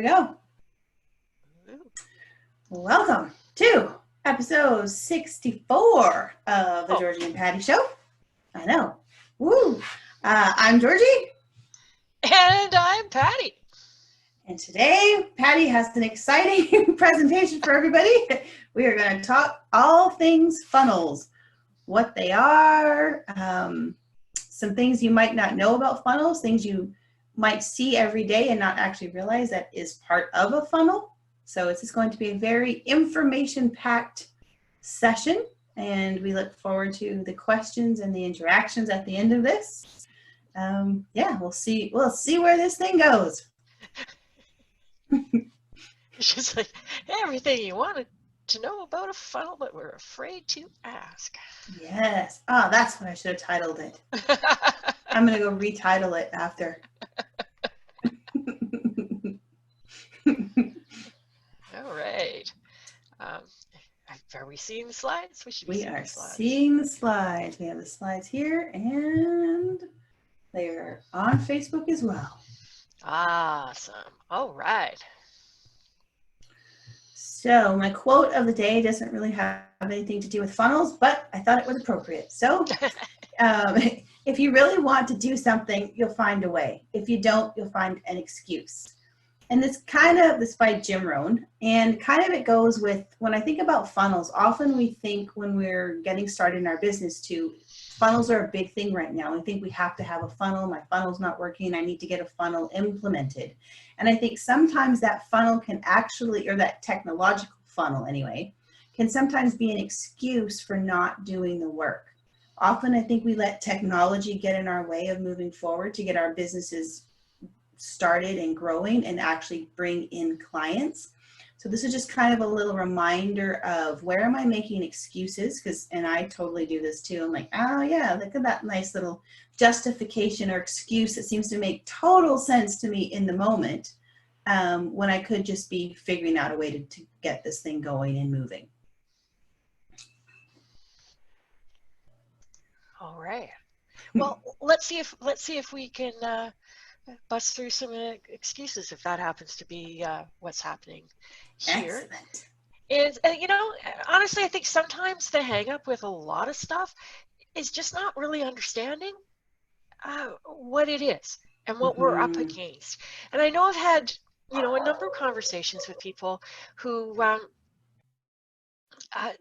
go. Welcome to episode 64 of the Georgee and Patty Show. I know. Woo! I'm Georgie. And I'm Patty. And today, Patty has an exciting presentation for everybody. We are going to talk all things funnels, what they are, some things you might not know about funnels, things you might see every day and not actually realize that is part of a funnel. So it's just going to be a very information-packed session, and we look forward to the questions and the interactions at the end of this. We'll see where this thing goes. It's just like everything you wanted to know about a funnel, but we're afraid to ask. Yes. Oh, that's what I should have titled it. I'm going to go retitle it after. All right. Are we seeing the slides? We are seeing the slides. We have the slides here, and they are on Facebook as well. Awesome. All right. So my quote of the day doesn't really have anything to do with funnels, but I thought it was appropriate. So if you really want to do something, you'll find a way. If you don't, you'll find an excuse. And this by Jim Rohn, and kind of it goes with, when I think about funnels, often we think when we're getting started in our business too, funnels are a big thing right now. I think we have to have a funnel. My funnel's not working. I need to get a funnel implemented. And I think sometimes that funnel can actually, or that technological funnel anyway, can sometimes be an excuse for not doing the work. Often I think we let technology get in our way of moving forward to get our businesses started and growing and actually bring in clients. So this is just kind of a little reminder of where am I making excuses, and I totally do this too. I'm like, oh yeah, look at that nice little justification or excuse that seems to make total sense to me in the moment, when I could just be figuring out a way to get this thing going and moving. All right. Well, let's see if we can bust through some excuses, if that happens to be what's happening here. Excellent. And honestly, I think sometimes the hang up with a lot of stuff is just not really understanding what it is and what we're up against. And I know I've had a number of conversations with people who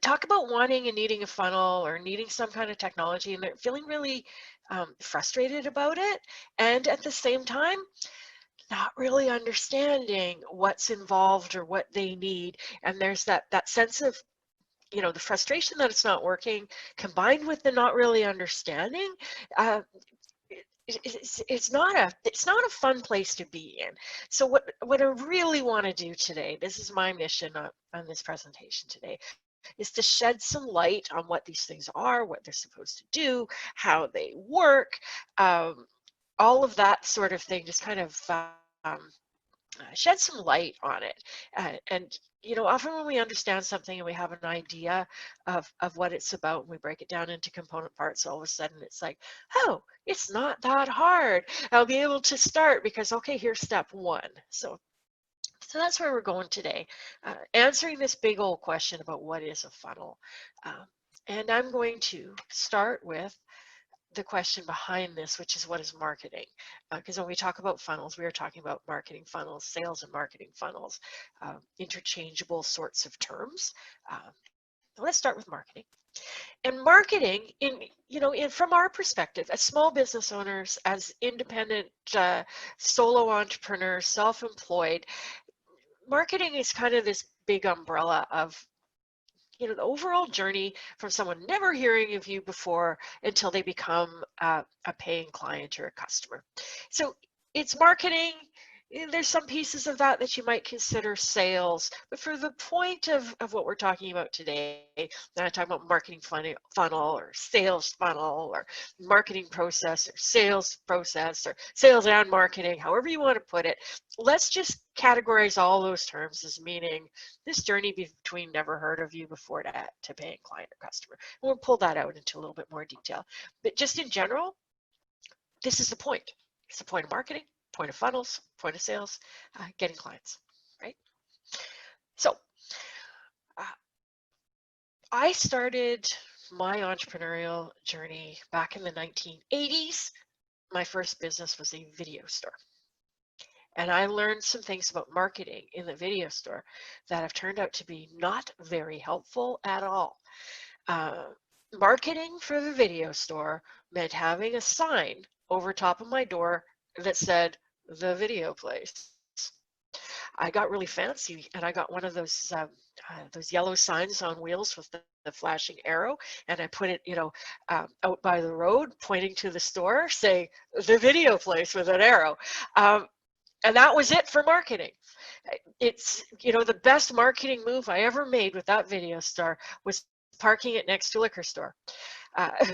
talk about wanting and needing a funnel or needing some kind of technology, and they're feeling really frustrated about it, and at the same time not really understanding what's involved or what they need. And there's that sense of the frustration that it's not working, combined with the not really understanding. It's not a fun place to be in. So what I really want to do today, this is my mission on this presentation today, is to shed some light on what these things are, what they're supposed to do, how they work, all of that sort of thing, just kind of shed some light on it. And often when we understand something and we have an idea of what it's about, and we break it down into component parts, all of a sudden it's like, oh, it's not that hard. I'll be able to start because, okay, here's step one. So that's where we're going today, answering this big old question about what is a funnel. And I'm going to start with the question behind this, which is, what is marketing? Because when we talk about funnels, we are talking about marketing funnels, sales and marketing funnels, interchangeable sorts of terms. Let's start with marketing. And marketing, from our perspective, as small business owners, as independent solo entrepreneurs, self-employed, marketing is kind of this big umbrella of the overall journey from someone never hearing of you before until they become a paying client or a customer. So it's marketing. There's some pieces of that you might consider sales, but for the point of what we're talking about today, and I talk about marketing funnel or sales funnel or marketing process or sales process or sales and marketing, however you want to put it, let's just categorize all those terms as meaning this journey between never heard of you before to paying client or customer. And we'll pull that out into a little bit more detail. But just in general, this is the point. It's the point of marketing, point of funnels, point of sales, getting clients. So I started my entrepreneurial journey back in the 1980s. My first business was a video store. And I learned some things about marketing in the video store that have turned out to be not very helpful at all. Uh, Marketing for the video store meant having a sign over top of my door that said, "The video place." I got really fancy and I got one of those yellow signs on wheels with the flashing arrow, and I put it, out by the road, pointing to the store, saying "the video place" with an arrow. And that was it for marketing. It's, the best marketing move I ever made with that video store was parking it next to a liquor store.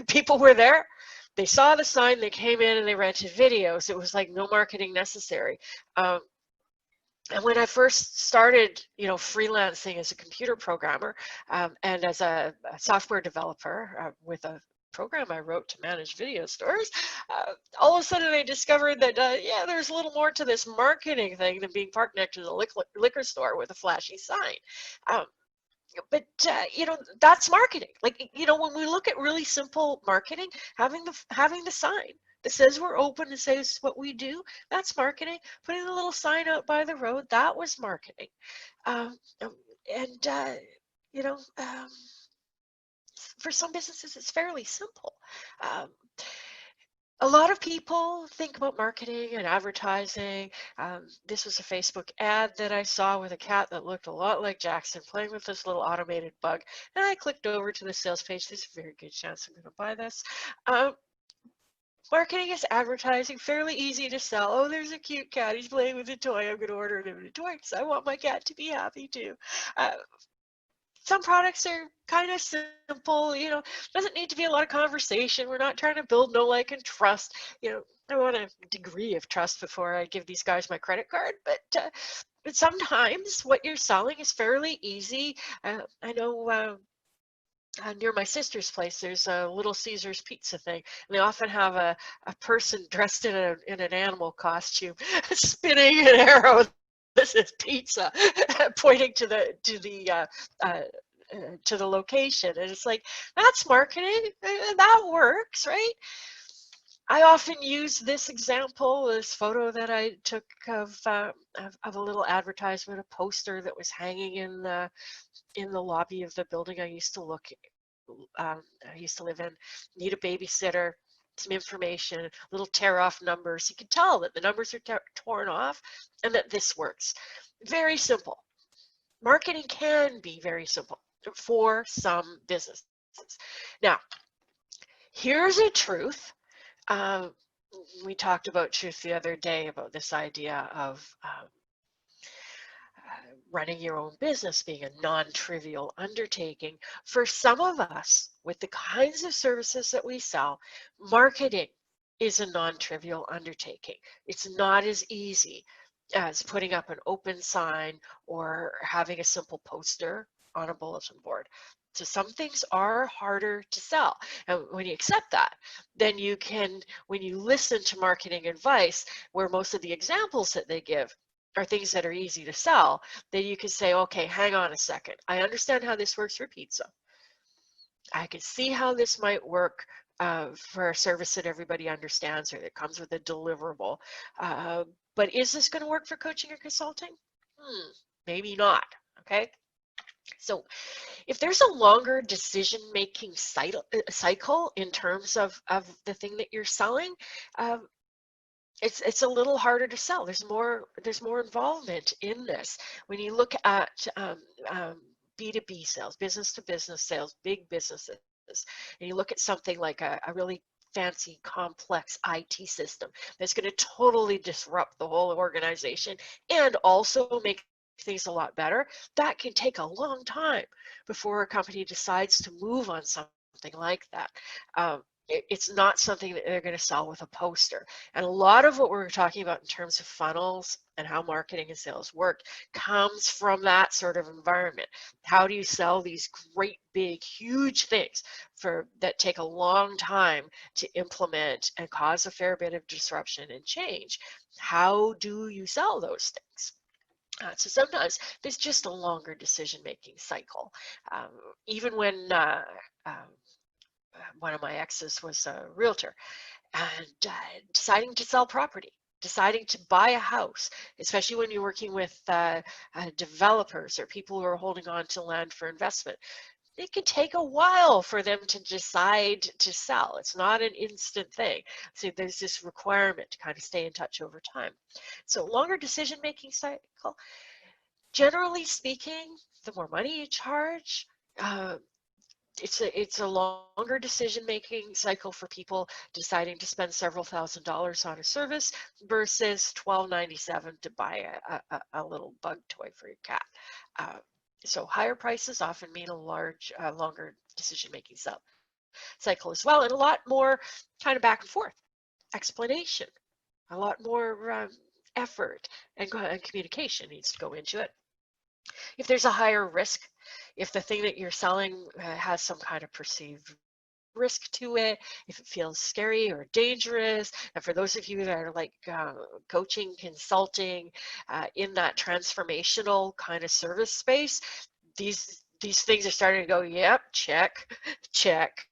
People were there. They saw the sign, they came in and they rented videos. It was like no marketing necessary. And when I first started, freelancing as a computer programmer and as a software developer with a program I wrote to manage video stores, all of a sudden I discovered that, there's a little more to this marketing thing than being parked next to the liquor store with a flashy sign. But that's marketing. Like, when we look at really simple marketing, having the sign that says we're open and says what we do, that's marketing. Putting the little sign out by the road, that was marketing. And you know for some businesses it's fairly simple. um, a lot of people think about marketing and advertising. This was a Facebook ad that I saw with a cat that looked a lot like Jackson playing with this little automated bug. And I clicked over to the sales page. There's a very good chance I'm going to buy this. Marketing is advertising, fairly easy to sell. Oh, there's a cute cat. He's playing with a toy. I'm going to order him a toy because I want my cat to be happy too. Some products are kind of simple, doesn't need to be a lot of conversation. We're not trying to build know, like, and trust. I want a degree of trust before I give these guys my credit card, but sometimes what you're selling is fairly easy. I know near my sister's place, there's a Little Caesars pizza thing, and they often have a person dressed in an animal costume spinning an arrow. This is pizza, pointing to the location, and it's like, that's marketing. That works, right? I often use this example, this photo that I took of a little advertisement, a poster that was hanging in the lobby of the building I used to live in. Need a babysitter, some information, little tear off numbers. You can tell that the numbers are torn off and that this works. Very simple. Marketing can be very simple for some businesses. Now, here's a truth. We talked about truth the other day, about this idea of running your own business being a non-trivial undertaking. For some of us, with the kinds of services that we sell, marketing is a non-trivial undertaking. It's not as easy as putting up an open sign or having a simple poster on a bulletin board. So some things are harder to sell. And when you accept that, then you can, when you listen to marketing advice, where most of the examples that they give are things that are easy to sell, then you can say, okay, hang on a second. I understand how this works for pizza. I can see how this might work for a service that everybody understands or that comes with a deliverable. But is this going to work for coaching or consulting? Maybe not. Okay. So if there's a longer decision-making cycle in terms of the thing that you're selling, it's a little harder to sell. There's more involvement in this. When you look at B2B sales, business to business sales, big businesses, and you look at something like a really fancy, complex IT system that's going to totally disrupt the whole organization and also make things a lot better, that can take a long time before a company decides to move on something like that. It's not something that they're going to sell with a poster. And a lot of what we're talking about in terms of funnels and how marketing and sales work comes from that sort of environment. How do you sell these great, big, huge things that take a long time to implement and cause a fair bit of disruption and change? How do you sell those things? So sometimes there's just a longer decision-making cycle. Um, Even when um, one of my exes was a realtor, and deciding to sell property, deciding to buy a house, especially when you're working with developers or people who are holding on to land for investment, it can take a while for them to decide to sell. It's not an instant thing. So there's this requirement to kind of stay in touch over time. So longer decision-making cycle, generally speaking, the more money you charge, uh, it's a longer decision making cycle for people deciding to spend several $1,000s on a service versus $12.97 to buy a little bug toy for your cat. Uh, so higher prices often mean a longer decision making cycle as well, and a lot more kind of back and forth explanation, a lot more effort and communication needs to go into it. If there's a higher risk, if the thing that you're selling has some kind of perceived risk to it, if it feels scary or dangerous, and for those of you that are like coaching, consulting in that transformational kind of service space, these things are starting to go, yep, check, check,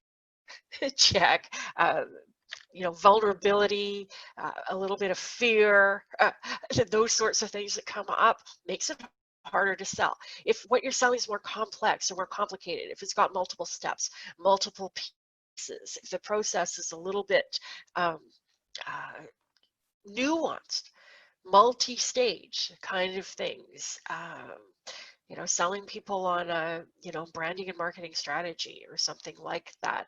check. Vulnerability, a little bit of fear, those sorts of things that come up makes it harder to sell. If what you're selling is more complex or more complicated, if it's got multiple steps, multiple pieces, if the process is a little bit um, uh, nuanced, multi-stage kind of things, selling people on a, branding and marketing strategy or something like that,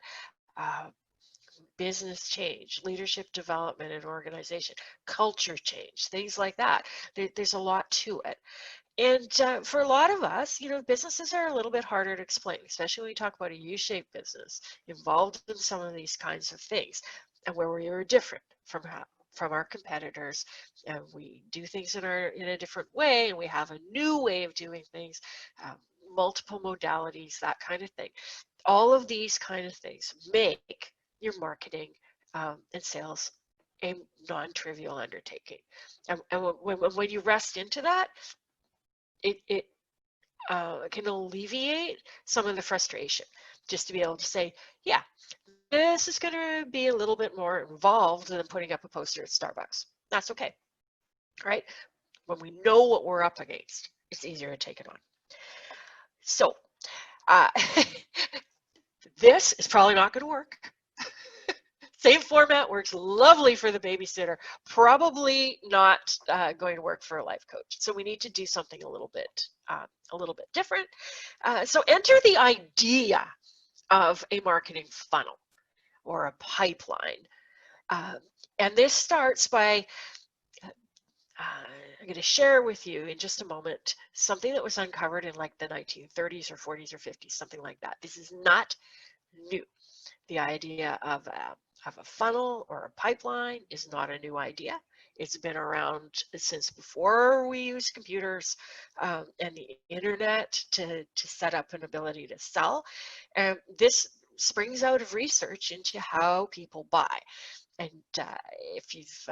business change, leadership development and organization, culture change, things like that. There's a lot to it. And for a lot of us, businesses are a little bit harder to explain, especially when we talk about a U-shaped business involved in some of these kinds of things, and where we are different from our competitors, and we do things in a different way, and we have a new way of doing things, um, multiple modalities, that kind of thing. All of these kind of things make your marketing and sales a non-trivial undertaking. And when you rest into that, it can alleviate some of the frustration, just to be able to say, yeah, this is going to be a little bit more involved than putting up a poster at Starbucks. That's okay, right? When we know what we're up against, it's easier to take it on. So uh, this is probably not going to work. Same format works lovely for the babysitter, probably not going to work for a life coach. So we need to do something a little bit different. So enter the idea of a marketing funnel or a pipeline. And this starts by, I'm going to share with you in just a moment something that was uncovered in like the 1930s or 40s or 50s, something like that. This is not new. The idea of a funnel or a pipeline is not a new idea. It's been around since before we used computers and the internet to set up an ability to sell. And this springs out of research into how people buy. And if you've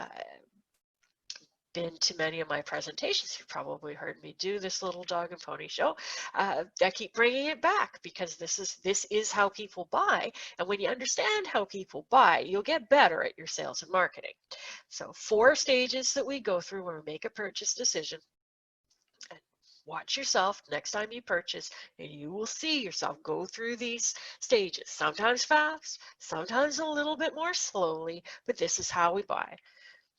been to many of my presentations, you've probably heard me do this little dog and pony show. I keep bringing it back because this is how people buy. And when you understand how people buy, you'll get better at your sales and marketing. So 4 stages that we go through when we make a purchase decision. And watch yourself next time you purchase, and you will see yourself go through these stages, sometimes fast, sometimes a little bit more slowly, but this is how we buy.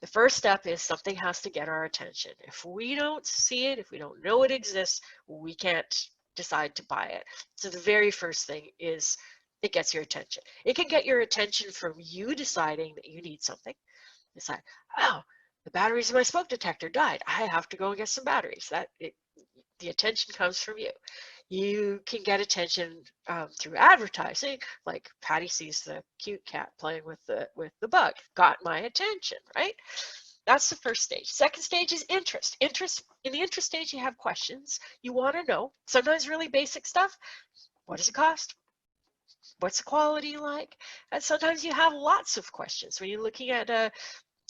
The first step is something has to get our attention. If we don't see it, if we don't know it exists, we can't decide to buy it. So the very first thing is it gets your attention. It can get your attention from you deciding that you need something. Decide, oh, the batteries in my smoke detector died. I have to go and get some batteries. The attention comes from you. You can get attention through advertising, like Patty sees the cute cat playing with the bug. Got my attention, right? That's the first stage. Second stage is interest. In the interest stage, you have questions. You want to know, sometimes really basic stuff. What does it cost? What's the quality like? And sometimes you have lots of questions when you're looking at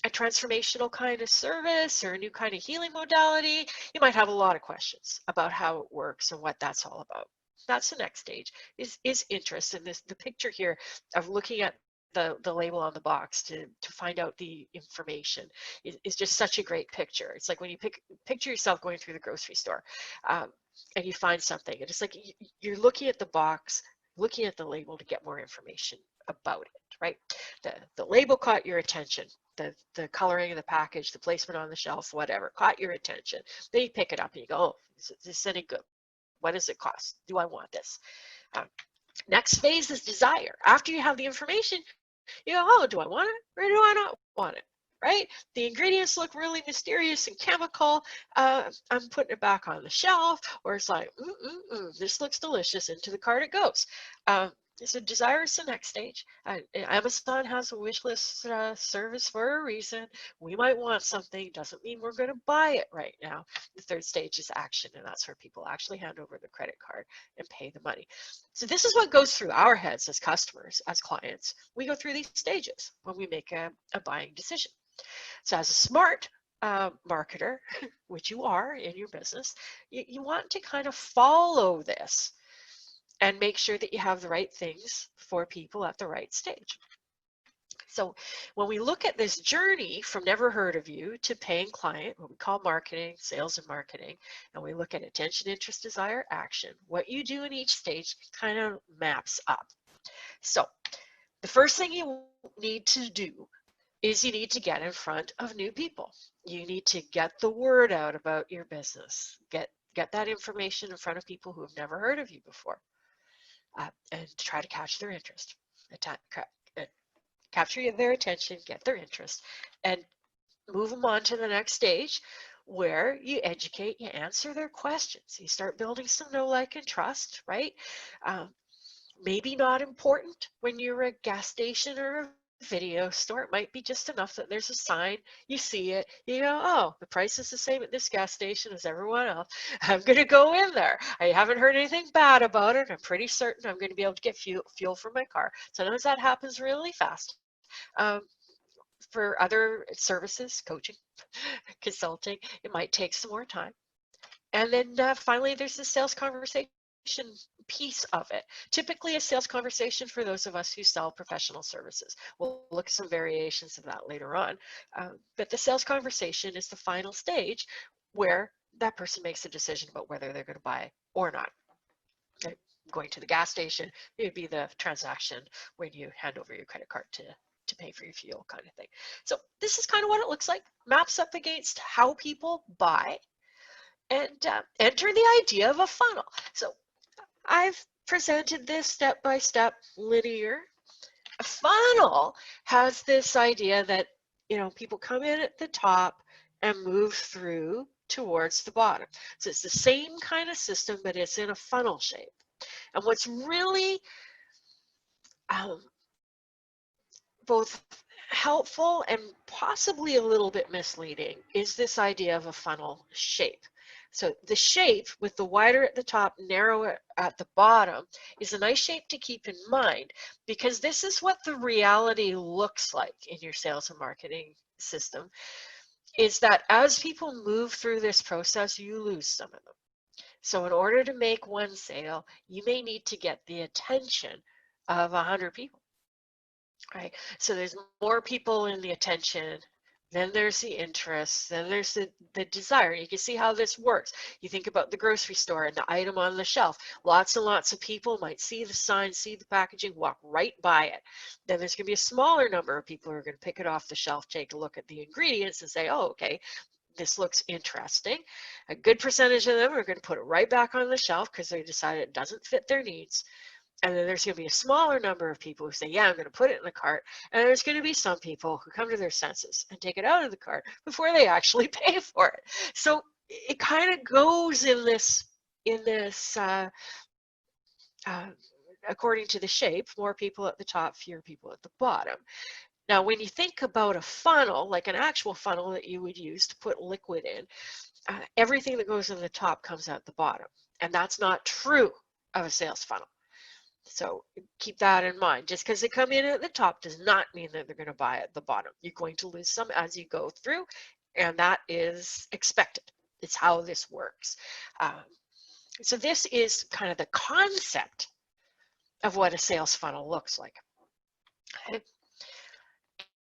a transformational kind of service or a new kind of healing modality, you might have a lot of questions about how it works and what that's all about. That's the next stage, is interest. And the picture here of looking at the label on the box to find out the information is just such a great picture. It's like when you picture yourself going through the grocery store, and you find something, and it's like you're looking at the box, looking at the label to get more information about it, right? The label caught your attention. The coloring of the package, the placement on the shelf, whatever, caught your attention. Then you pick it up and you go, oh, is this any good? What does it cost? Do I want this? Um, Next phase is desire. After you have the information, you go, oh, do I want it or do I not want it? Right? The ingredients look really mysterious and chemical. I'm putting it back on the shelf, or it's like, this looks delicious. Into the cart it goes. So desire is the next stage. Amazon has a wish list service for a reason. We might want something, doesn't mean we're going to buy it right now. The third stage is action, and that's where people actually hand over the credit card and pay the money. So this is what goes through our heads as customers, as clients. We go through these stages when we make a buying decision. So as a smart marketer, which you are in your business, you want to kind of follow this and make sure that you have the right things for people at the right stage. So when we look at this journey from never heard of you to paying client, what we call marketing, sales and marketing, and we look at attention, interest, desire, action, what you do in each stage kind of maps up. So the first thing you need to do is you need to get in front of new people. You need to get the word out about your business. Get that information in front of people who have never heard of you before. And try to catch their interest, capture their attention, get their interest, and move them on to the next stage where you educate, you answer their questions. You start building some know, like, and trust, right? Maybe not important when you're a gas station or a video store. It might be just enough that there's a sign, you see it, you go, oh, the price is the same at this gas station as everyone else. I'm going to go in there. I haven't heard anything bad about it. I'm pretty certain I'm going to be able to get fuel for my car. Sometimes that happens really fast. For other services, coaching, consulting, it might take some more time. And then finally, there's the sales conversation piece of it. Typically a sales conversation for those of us who sell professional services. We'll look at some variations of that later on. But the sales conversation is the final stage where that person makes a decision about whether they're going to buy or not. Okay. Going to the gas station, it would be the transaction when you hand over your credit card to pay for your fuel, kind of thing. So this is kind of what it looks like, maps up against how people buy, and enter the idea of a funnel. So I've presented this step by step, linear. A funnel has this idea that, people come in at the top and move through towards the bottom. So it's the same kind of system, but it's in a funnel shape. And what's really both helpful and possibly a little bit misleading is this idea of a funnel shape. So the shape with the wider at the top, narrower at the bottom is a nice shape to keep in mind, because this is what the reality looks like in your sales and marketing system, is that as people move through this process, you lose some of them. So in order to make one sale, you may need to get the attention of 100 people. Right. So there's more people in the attention, then there's the interest, then there's the desire. You can see how this works. You think about the grocery store and the item on the shelf. Lots and lots of people might see the sign, see the packaging, walk right by it. Then there's going to be a smaller number of people who are going to pick it off the shelf, take a look at the ingredients and say, oh, okay, this looks interesting. A good percentage of them are going to put it right back on the shelf because they decided it doesn't fit their needs. And then there's going to be a smaller number of people who say, yeah, I'm going to put it in the cart. And there's going to be some people who come to their senses and take it out of the cart before they actually pay for it. So it kind of goes in this according to the shape, more people at the top, fewer people at the bottom. Now, when you think about a funnel, like an actual funnel that you would use to put liquid in, everything that goes in the top comes out the bottom. And that's not true of a sales funnel. So keep that in mind. Just because they come in at the top does not mean that they're going to buy at the bottom. You're going to lose some as you go through, and that is expected. It's how this works. So this is kind of the concept of what a sales funnel looks like. Okay?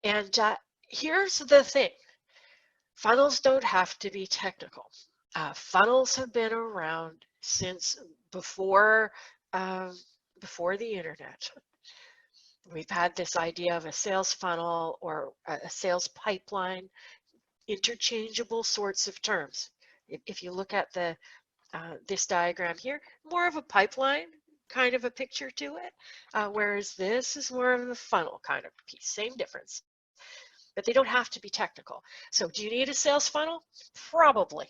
And here's the thing. Funnels don't have to be technical. Funnels have been around since before the internet. We've had this idea of a sales funnel or a sales pipeline, interchangeable sorts of terms. If you look at this diagram here, more of a pipeline kind of a picture to it, whereas this is more of a funnel kind of piece. Same difference. But they don't have to be technical. So do you need a sales funnel? Probably.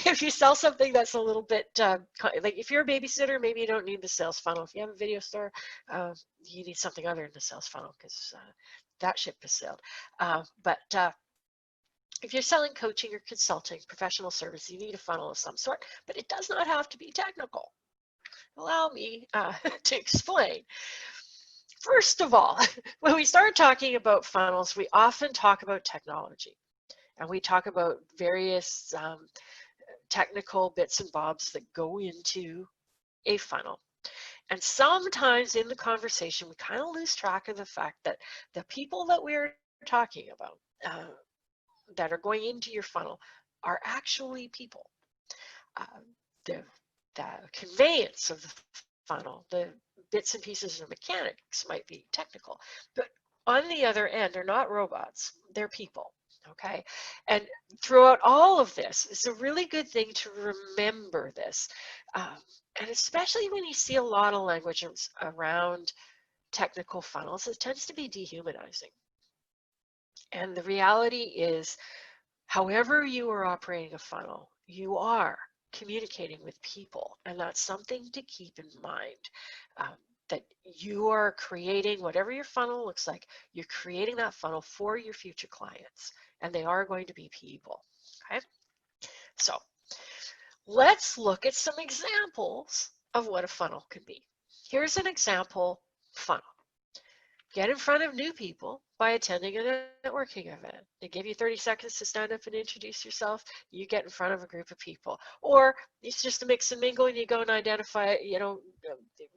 If you sell something that's a little bit, like if you're a babysitter, maybe you don't need the sales funnel. If you have a video store, you need something other than the sales funnel because that ship has sailed. But if you're selling coaching or consulting, professional service, you need a funnel of some sort, but it does not have to be technical. Allow me to explain. First of all, when we start talking about funnels, we often talk about technology, and we talk about various technical bits and bobs that go into a funnel. And sometimes in the conversation, we kind of lose track of the fact that the people that we're talking about that are going into your funnel are actually people. The conveyance of the funnel, the bits and pieces of mechanics might be technical, but on the other end, they're not robots, they're people, okay? And throughout all of this, it's a really good thing to remember this, and especially when you see a lot of language around technical funnels, it tends to be dehumanizing. And the reality is, however you are operating a funnel, you are communicating with people, and that's something to keep in mind. That you are creating whatever your funnel looks like, you're creating that funnel for your future clients, and they are going to be people. Okay, so let's look at some examples of what a funnel can be. Here's an example funnel. Get in front of new people by attending a networking event. They give you 30 seconds to stand up and introduce yourself. You get in front of a group of people. Or it's just a mix and mingle and you go and identify,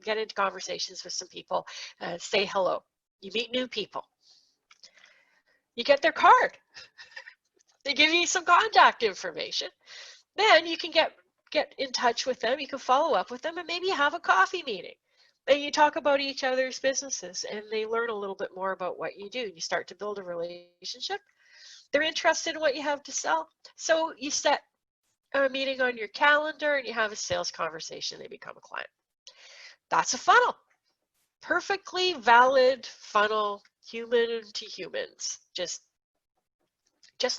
get into conversations with some people, say hello. You meet new people. You get their card. They give you some contact information. Then you can get in touch with them. You can follow up with them and maybe have a coffee meeting. And you talk about each other's businesses and they learn a little bit more about what you do. You start to build a relationship. They're interested in what you have to sell. So you set a meeting on your calendar and you have a sales conversation. They become a client. That's a funnel. Perfectly valid funnel, human to humans. Just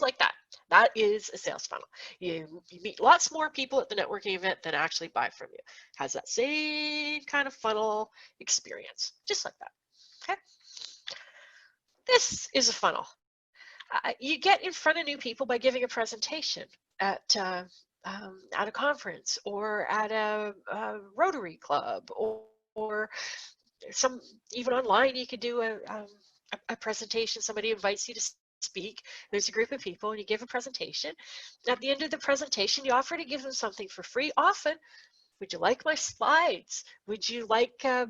like that. That is a sales funnel. You meet lots more people at the networking event than actually buy from you. Has that same kind of funnel experience, just like that. Okay. This is a funnel. You get in front of new people by giving a presentation at a conference or at a Rotary Club or some even online. You could do a presentation. Somebody invites you to speak. There's a group of people and you give a presentation. At the end of the presentation, you offer to give them something for free. Often, would you like my slides? Would you like a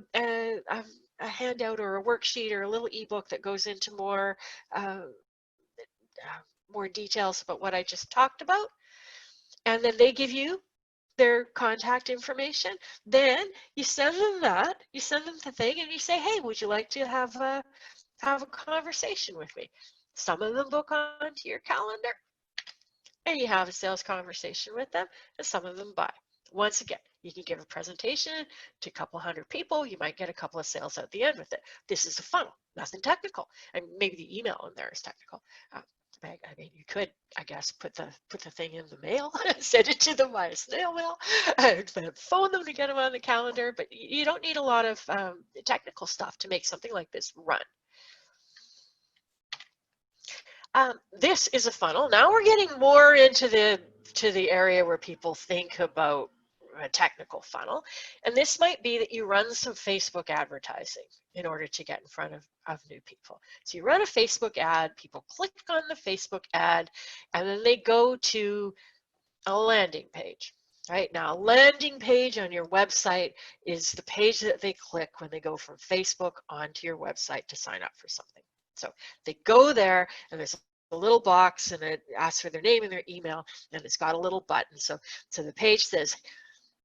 handout or a worksheet or a little ebook that goes into more details about what I just talked about? And then they give you their contact information. Then you send them that. You send them the thing, and you say, "Hey, would you like to have a conversation with me?" Some of them book onto your calendar and you have a sales conversation with them, and some of them buy. Once again, you can give a presentation to a couple hundred people. You might get a couple of sales at the end with it. This is a funnel, nothing technical. And maybe the email in there is technical. I mean, you could, I guess, put the thing in the mail, send it to them via snail mail, phone them to get them on the calendar. But you don't need a lot of technical stuff to make something like this run. This is a funnel. Now we're getting more into the area where people think about a technical funnel. And this might be that you run some Facebook advertising in order to get in front of new people. So you run a Facebook ad, people click on the Facebook ad, and then they go to a landing page. Right now, a landing page on your website is the page that they click when they go from Facebook onto your website to sign up for something. So they go there, and there's a little box, and it asks for their name and their email, and it's got a little button. So the page says,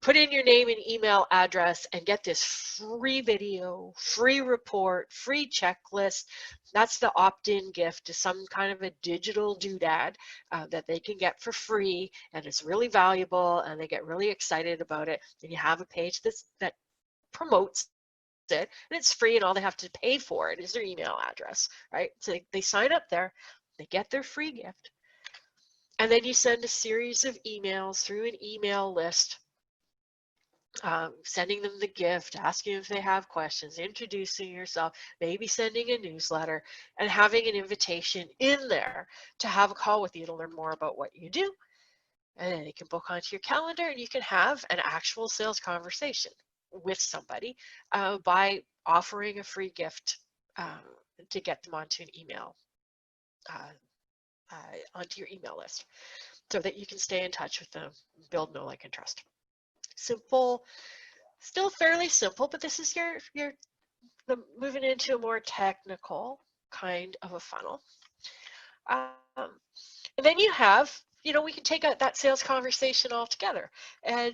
put in your name and email address and get this free video, free report, free checklist. That's the opt-in gift to some kind of a digital doodad that they can get for free, and it's really valuable, and they get really excited about it. And you have a page that promotes it, and it's free, and all they have to pay for it is their email address, right? So they sign up there, they get their free gift, and then you send a series of emails through an email list, sending them the gift, asking if they have questions, introducing yourself, maybe sending a newsletter, and having an invitation in there to have a call with you to learn more about what you do. And then they can book onto your calendar, and you can have an actual sales conversation with somebody by offering a free gift to get them onto an email, onto your email list, so that you can stay in touch with them, build know, like, and trust. Simple, still fairly simple, but this is your moving into a more technical kind of a funnel. And then you have, we can take that sales conversation all together and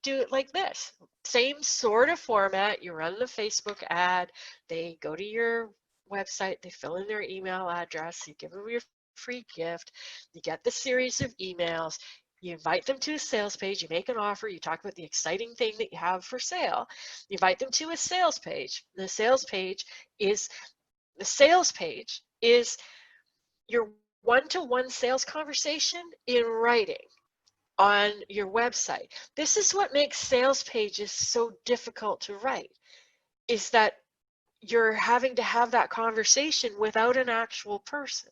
do it like this. Same sort of format. You run the Facebook ad, they go to your website, they fill in their email address, you give them your free gift, you get the series of emails, you invite them to a sales page, you make an offer, you talk about the exciting thing that you have for sale, you invite them to a sales page. The sales page is your one-to-one sales conversation in writing on your website. This is what makes sales pages so difficult to write, is that you're having to have that conversation without an actual person.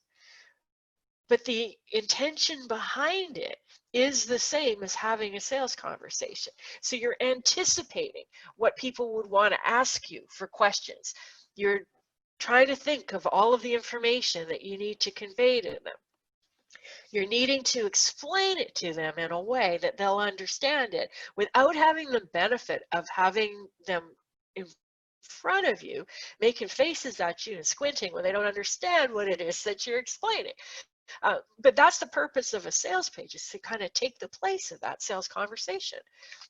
But the intention behind it is the same as having a sales conversation. So you're anticipating what people would want to ask you for questions. You're trying to think of all of the information that you need to convey to them. You're needing to explain it to them in a way that they'll understand it without having the benefit of having them in front of you making faces at you and squinting when they don't understand what it is that you're explaining. But that's the purpose of a sales page, is to kind of take the place of that sales conversation.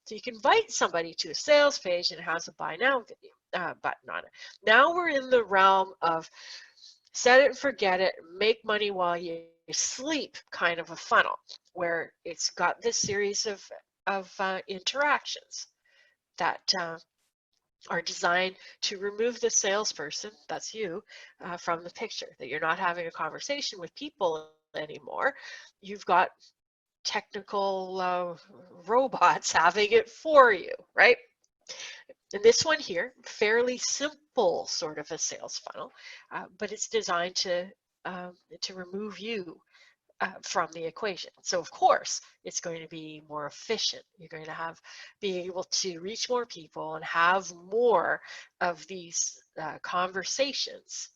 So you can invite somebody to a sales page and it has a buy now button on it. Now we're in the realm of set it and forget it, make money while you sleep kind of a funnel, where it's got this series of interactions that are designed to remove the salesperson, that's you, from the picture, that you're not having a conversation with people anymore. You've got technical robots having it for you, right? And this one here, fairly simple sort of a sales funnel, but it's designed to remove you from the equation. So of course, it's going to be more efficient. You're going to be able to reach more people and have more of these conversations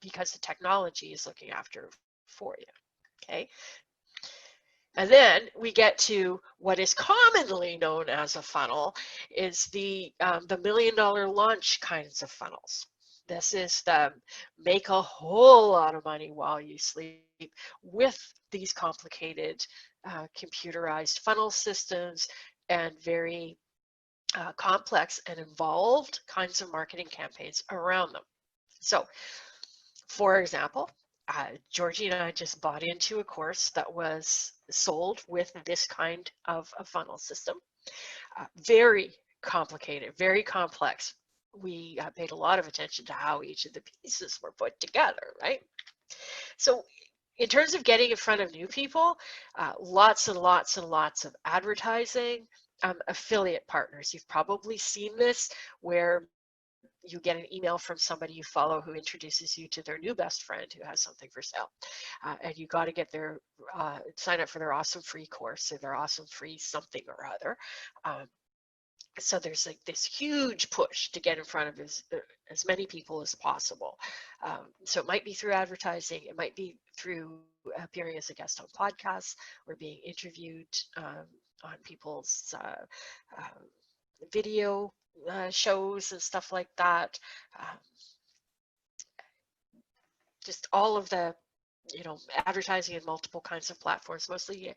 because the technology is looking after for you. Okay. And then we get to what is commonly known as a funnel, is the $1 million launch kinds of funnels. This is the make a whole lot of money while you sleep with these complicated computerized funnel systems and very complex and involved kinds of marketing campaigns around them. So, for example, Georgie and I just bought into a course that was sold with this kind of a funnel system. Very complicated, very complex. We paid a lot of attention to how each of the pieces were put together, right? So in terms of getting in front of new people, lots and lots and lots of advertising, affiliate partners. You've probably seen this, where you get an email from somebody you follow who introduces you to their new best friend who has something for sale. And you got to get their, sign up for their awesome free course or their awesome free something or other. So there's like this huge push to get in front of as many people as possible. So it might be through advertising, it might be through appearing as a guest on podcasts or being interviewed on people's video shows and stuff like that. Um, just all of the, advertising in multiple kinds of platforms, mostly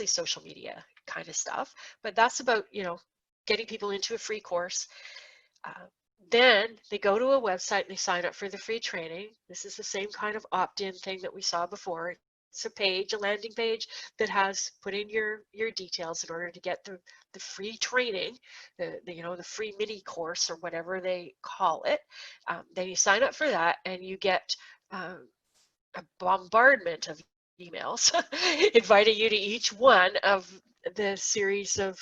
social media kind of stuff. But that's about, getting people into a free course. Then they go to a website and they sign up for the free training. This is the same kind of opt-in thing that we saw before. It's a landing page that has put in your details in order to get the free training, the free mini course or whatever they call it. Then you sign up for that and you get a bombardment of emails inviting you to each one of the series of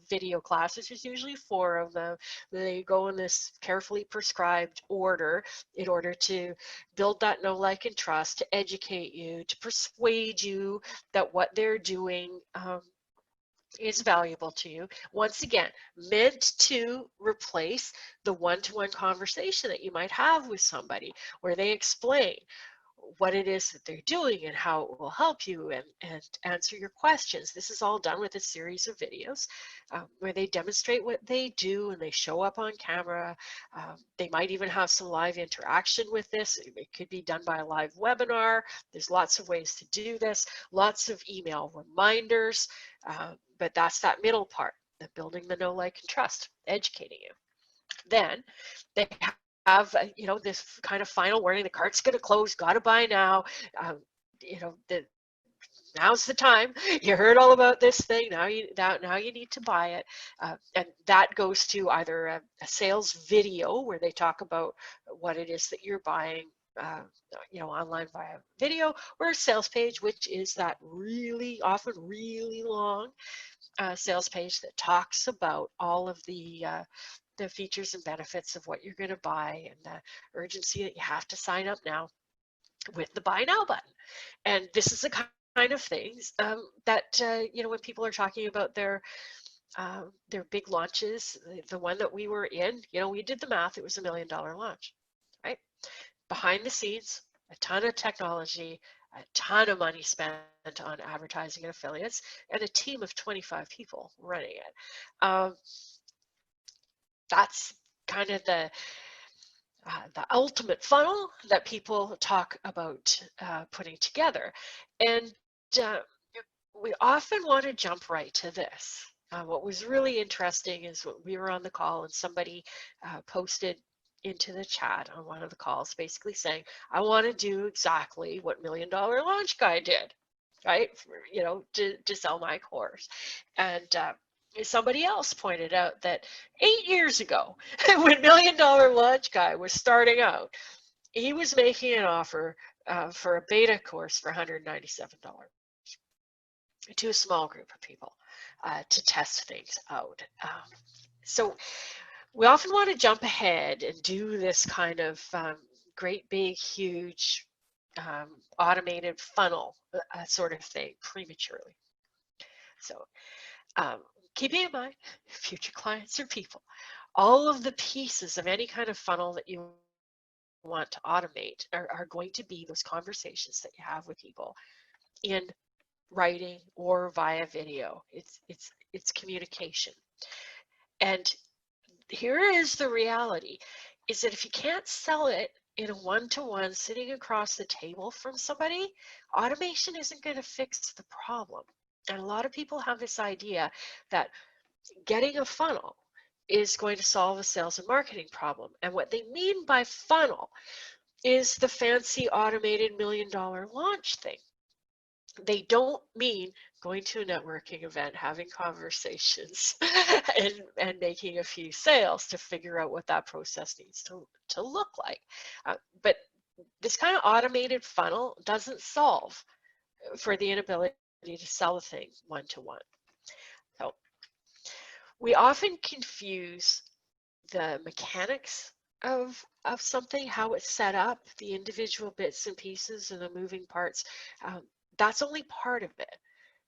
video classes. There's usually 4 of them. They go in this carefully prescribed order in order to build that know, like, and trust, to educate you, to persuade you that what they're doing is valuable to you. Once again, meant to replace the one-to-one conversation that you might have with somebody where they explain what it is that they're doing and how it will help you and answer your questions. This is all done with a series of videos where they demonstrate what they do and they show up on camera. They might even have some live interaction with this. It could be done by a live webinar. There's lots of ways to do this, lots of email reminders, but that's that middle part, the building the know, like, and trust, educating you. Then they have this kind of final warning: the cart's going to close, got to buy now. Now's the time. You heard all about this thing. Now you need to buy it. And that goes to either a sales video where they talk about what it is that you're buying, online via video, or a sales page, which is that often really long sales page that talks about all of the features and benefits of what you're going to buy and the urgency that you have to sign up now with the buy now button. And this is the kind of things that when people are talking about their big launches, the one that we were in, we did the math, it was $1 million launch, right? Behind the scenes, a ton of technology, a ton of money spent on advertising and affiliates, and a team of 25 people running it. That's kind of the ultimate funnel that people talk about putting together. And we often want to jump right to this. What was really interesting is when we were on the call and somebody posted into the chat on one of the calls basically saying, I want to do exactly what $1 Million Launch Guy did, right? To sell my course. And somebody else pointed out that 8 years ago, when $1 Million Launch Guy was starting out, he was making an offer for a beta course for $197 to a small group of people to test things out. So we often want to jump ahead and do this kind of great big huge automated funnel sort of thing prematurely. So keeping in mind, future clients are people. All of the pieces of any kind of funnel that you want to automate are going to be those conversations that you have with people in writing or via video. It's communication. And here is the reality, is that if you can't sell it in a one-to-one sitting across the table from somebody, automation isn't going to fix the problem. And a lot of people have this idea that getting a funnel is going to solve a sales and marketing problem. And what they mean by funnel is the fancy automated $1 Million launch thing. They don't mean going to a networking event, having conversations, and making a few sales to figure out what that process needs to look like. But this kind of automated funnel doesn't solve for the inability to sell a thing one-to-one. So we often confuse the mechanics of something, how it's set up, the individual bits and pieces and the moving parts, um, that's only part of it.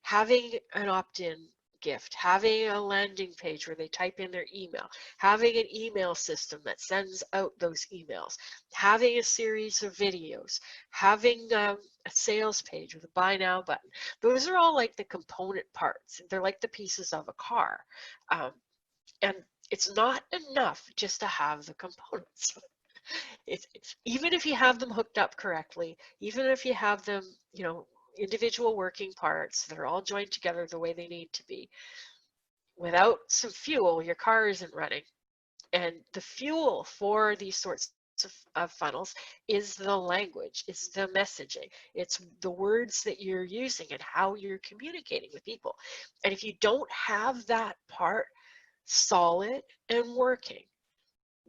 Having an opt-in gift, having a landing page where they type in their email, having an email system that sends out those emails, having a series of videos, having a sales page with a buy now button. Those are all like the component parts. They're like the pieces of a car. Um, and it's not enough just to have the components. Even if you have them hooked up correctly, even if you have them, individual working parts that are all joined together the way they need to be, without some fuel, your car isn't running. And the fuel for these sorts of funnels is the language, it's the messaging, it's the words that you're using and how you're communicating with people. And if you don't have that part solid and working,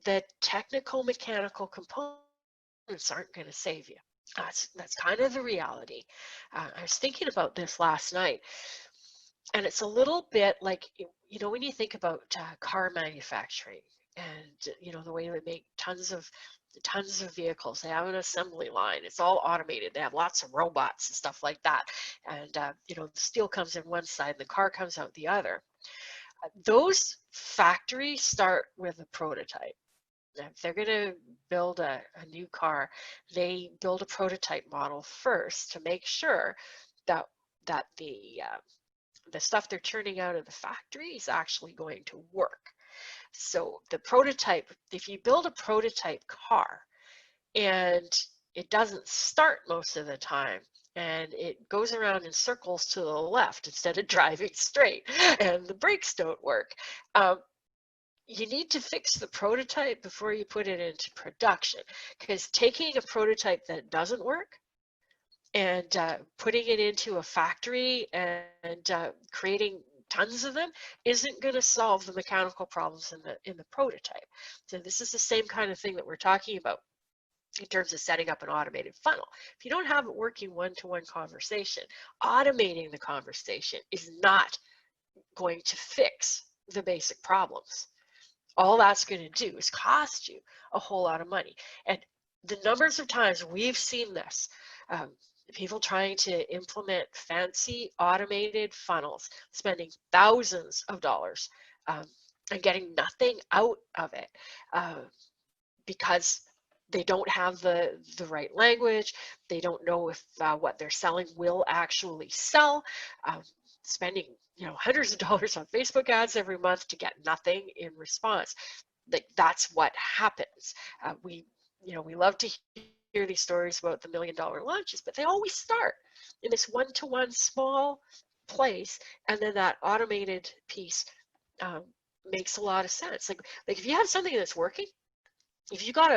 the technical mechanical components aren't going to save you. That's kind of the reality. I was thinking about this last night, and it's a little bit like, when you think about car manufacturing, and the way they make tons of vehicles, they have an assembly line, it's all automated, they have lots of robots and stuff like that, and the steel comes in one side and the car comes out the other. Those factories start with a prototype. If they're going to build a new car, they build a prototype model first to make sure that the stuff they're turning out of the factory is actually going to work. So the prototype, if you build a prototype car and it doesn't start most of the time, and it goes around in circles to the left instead of driving straight, and the brakes don't work, you need to fix the prototype before you put it into production, because taking a prototype that doesn't work and putting it into a factory and creating tons of them isn't going to solve the mechanical problems in the prototype. So this is the same kind of thing that we're talking about in terms of setting up an automated funnel. If you don't have it working one-to-one conversation, automating the conversation is not going to fix the basic problems. All that's going to do is cost you a whole lot of money. And the numbers of times we've seen this, people trying to implement fancy automated funnels, spending thousands of dollars and getting nothing out of it because they don't have the right language. They don't know if what they're selling will actually sell. Spending hundreds of dollars on Facebook ads every month to get nothing in response. Like, that's what happens. We love to hear these stories about the $1 million launches, but they always start in this one-to-one small place, and then that automated piece makes a lot of sense. Like if you have something that's working, if you got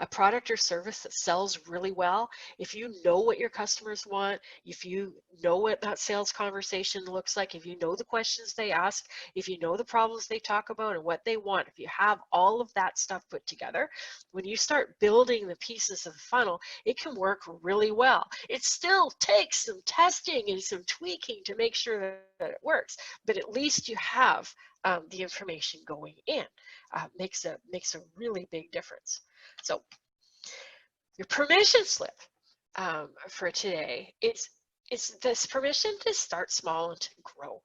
a product or service that sells really well, if you know what your customers want, if you know what that sales conversation looks like, if you know the questions they ask, if you know the problems they talk about and what they want, if you have all of that stuff put together, when you start building the pieces of the funnel, it can work really well. It still takes some testing and some tweaking to make sure that it works, but at least you have the information going in. Makes a really big difference. So your permission slip for today is this permission to start small and to grow.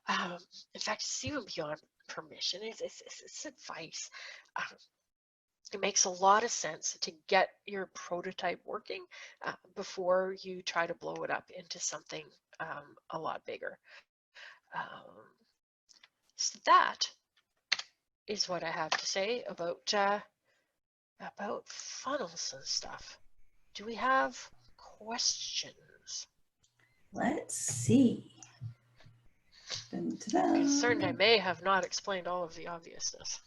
In fact, it's even beyond permission. It's advice. It makes a lot of sense to get your prototype working before you try to blow it up into something a lot bigger. So that is what I have to say about funnels and stuff. Do we have questions? Let's see. Dun, dun, dun. I'm concerned I may have not explained all of the obviousness.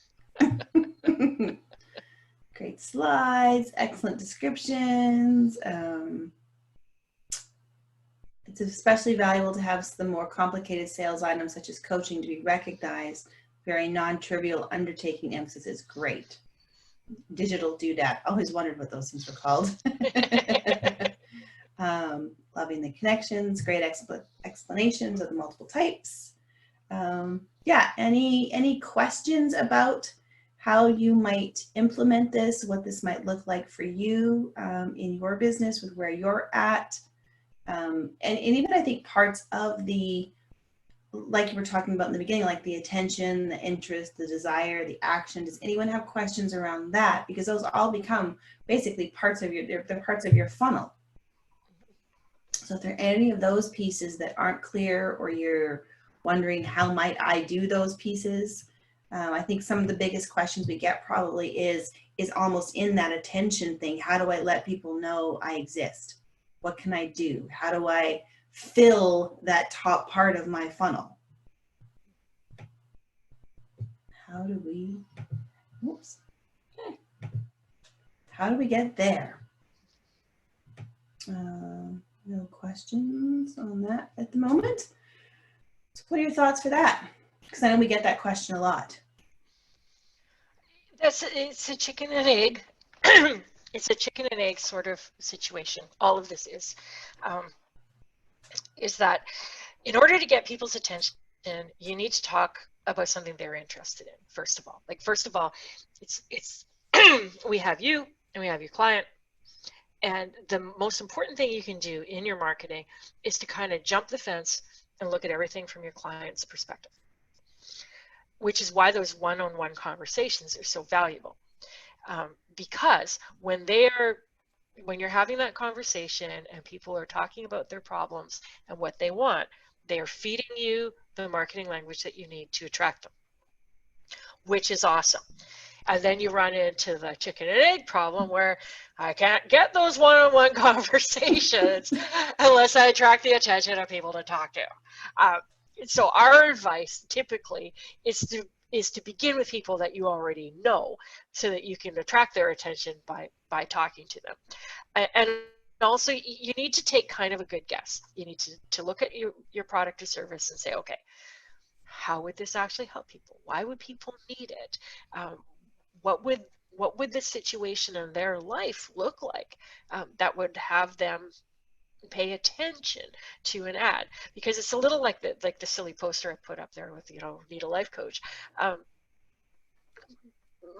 Great slides, excellent descriptions. It's especially valuable to have the more complicated sales items such as coaching to be recognized. Very non-trivial undertaking emphasis is great. Digital doodad. Always wondered what those things were called. Loving the connections. Great explanations of the multiple types. Yeah. Any questions about how you might implement this, what this might look like for you in your business with where you're at. And even I think parts of the, like you were talking about in the beginning, like the attention, the interest, the desire, the action. Does anyone have questions around that? Because those all become basically parts of your, they're parts of your funnel. So if there are any of those pieces that aren't clear, or you're wondering how might I do those pieces, I think some of the biggest questions we get probably is almost in that attention thing. How do I let people know I exist? What can I do? How do I fill that top part of my funnel? How do we, whoops, okay. How do we get there? No questions on that at the moment. So what are your thoughts for that? Because I know we get that question a lot. It's a chicken and egg. It's a chicken and egg sort of situation. All of this is that in order to get people's attention, you need to talk about something they're interested in. First of all, it's we have you and we have your client. And the most important thing you can do in your marketing is to kind of jump the fence and look at everything from your client's perspective, which is why those one-on-one conversations are so valuable. Because when you're having that conversation and people are talking about their problems and what they want, they are feeding you the marketing language that you need to attract them, which is awesome. And then you run into the chicken and egg problem where I can't get those one-on-one conversations unless I attract the attention of people to talk to. So our advice typically is to begin with people that you already know, so that you can attract their attention by talking to them. And also, you need to take kind of a good guess. You need to look at your product or service and say, okay, how would this actually help people? Why would people need it? What would the situation in their life look like that would have them pay attention to an ad? Because it's a little like the silly poster I put up there with, need a life coach.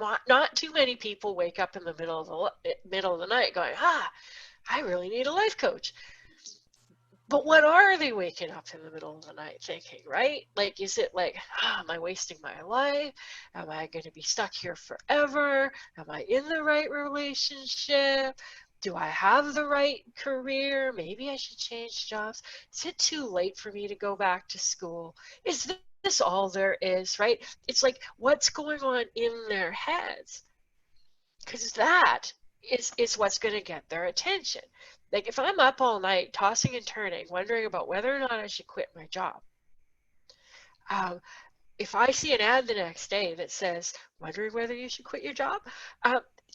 Not too many people wake up in the middle of the night going, I really need a life coach. But what are they waking up in the middle of the night thinking, right? Like, is it like, am I wasting my life? Am I going to be stuck here forever? Am I in the right relationship? Do I have the right career? Maybe I should change jobs. Is it too late for me to go back to school? Is this all there is, right? It's like, what's going on in their heads? Because that is what's going to get their attention. Like, if I'm up all night tossing and turning, wondering about whether or not I should quit my job, if I see an ad the next day that says, wondering whether you should quit your job,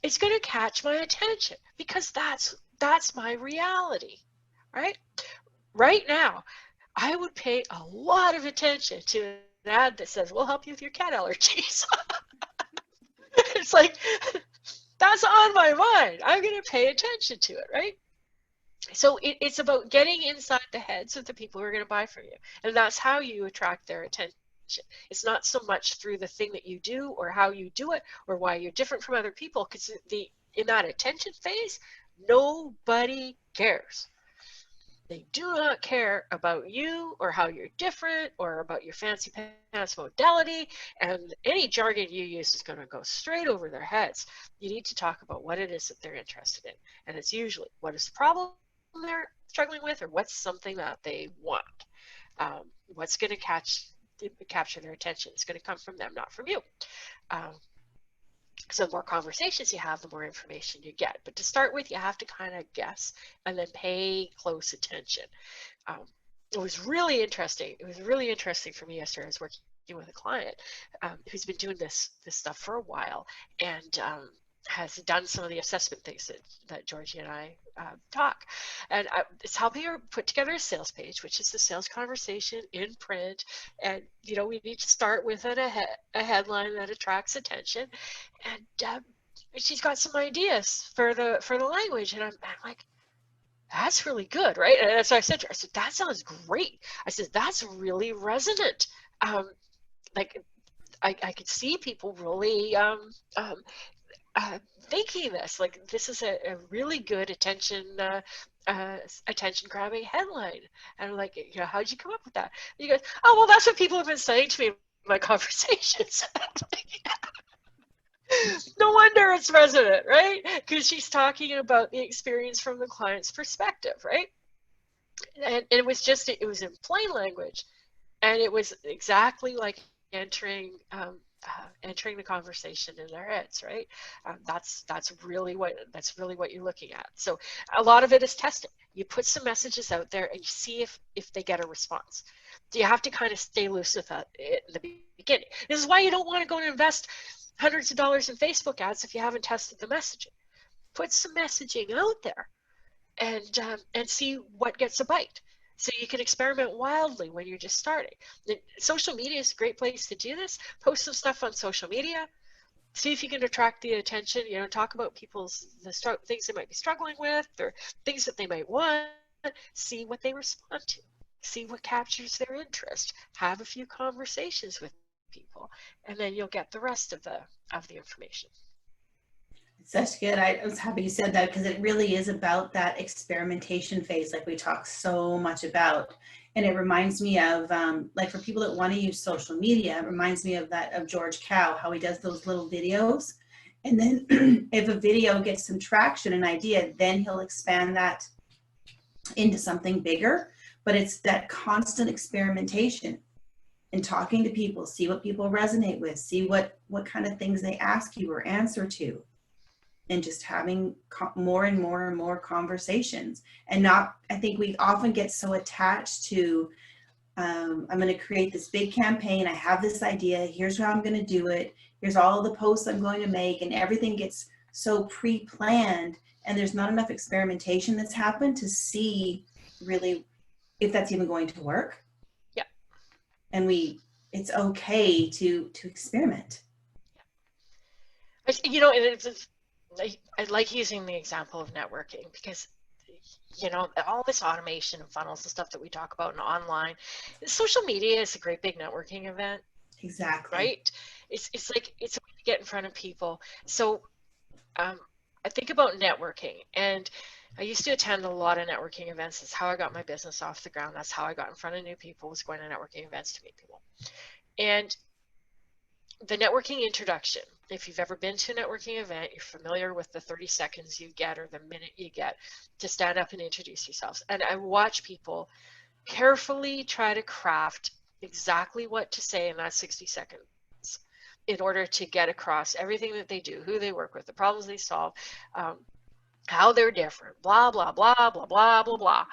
it's going to catch my attention, because that's my reality, right? Right now, I would pay a lot of attention to an ad that says, we'll help you with your cat allergies. It's like, that's on my mind. I'm going to pay attention to it, right? So it's about getting inside the heads of the people who are going to buy from you. And that's how you attract their attention. It's not so much through the thing that you do or how you do it or why you're different from other people, because in that attention phase, nobody cares. They do not care about you or how you're different or about your fancy pants modality, and any jargon you use is going to go straight over their heads. You need to talk about what it is that they're interested in, and it's usually what is the problem they're struggling with, or what's something that they want. What's going to capture their attention? It's going to come from them, not from you. So the more conversations you have, the more information you get. But to start with, you have to kind of guess and then pay close attention. It was really interesting. It was really interesting for me yesterday. I was working with a client who's been doing this stuff for a while, and has done some of the assessment things that Georgee and I talk. And it's helping her put together a sales page, which is the sales conversation in print. And, we need to start with a headline that attracts attention. And she's got some ideas for the language. And I'm like, that's really good, right? And that's what I said to her. I said, that sounds great. I said, that's really resonant. I could see people really thinking this, like, this is a really good attention grabbing headline. And I'm like, how'd you come up with that? And he goes, oh, well, that's what people have been saying to me in my conversations. No wonder it's resonant, right? Because she's talking about the experience from the client's perspective, right? And it was in plain language, and it was exactly like entering the conversation in their heads, right? That's really what you're looking at. So a lot of it is testing. You put some messages out there and you see if they get a response. So you have to kind of stay loose with that in the beginning. This is why you don't want to go and invest hundreds of dollars in Facebook ads if you haven't tested the messaging. Put some messaging out there and see what gets a bite. So you can experiment wildly when you're just starting. And social media is a great place to do this. Post some stuff on social media. See if you can attract the attention. Talk about the things they might be struggling with, or things that they might want. See what they respond to. See what captures their interest. Have a few conversations with people, and then you'll get the rest of the information. Such good. I was happy you said that, because it really is about that experimentation phase, like we talk so much about. And it reminds me of, like, for people that want to use social media, it reminds me of George Cow, how he does those little videos. And then if a video gets some traction, an idea, then he'll expand that into something bigger. But it's that constant experimentation and talking to people, see what people resonate with, see what kind of things they ask you or answer to. And just having more and more and more conversations. And I think we often get so attached to, I'm going to create this big campaign. I have this idea. Here's how I'm going to do it. Here's all the posts I'm going to make. And everything gets so pre-planned. And there's not enough experimentation that's happened to see really if that's even going to work. Yeah. And it's okay to experiment. I like using the example of networking, because all this automation and funnels and stuff that we talk about in online, social media is a great big networking event. Exactly. Right? It's a way to get in front of people. So I think about networking, and I used to attend a lot of networking events. That's how I got my business off the ground. That's how I got in front of new people, was going to networking events to meet people. And the networking introduction, if you've ever been to a networking event, you're familiar with the 30 seconds you get, or the minute you get, to stand up and introduce yourselves. And I watch people carefully try to craft exactly what to say in that 60 seconds in order to get across everything that they do, who they work with, the problems they solve, how they're different, blah, blah, blah, blah, blah, blah, blah.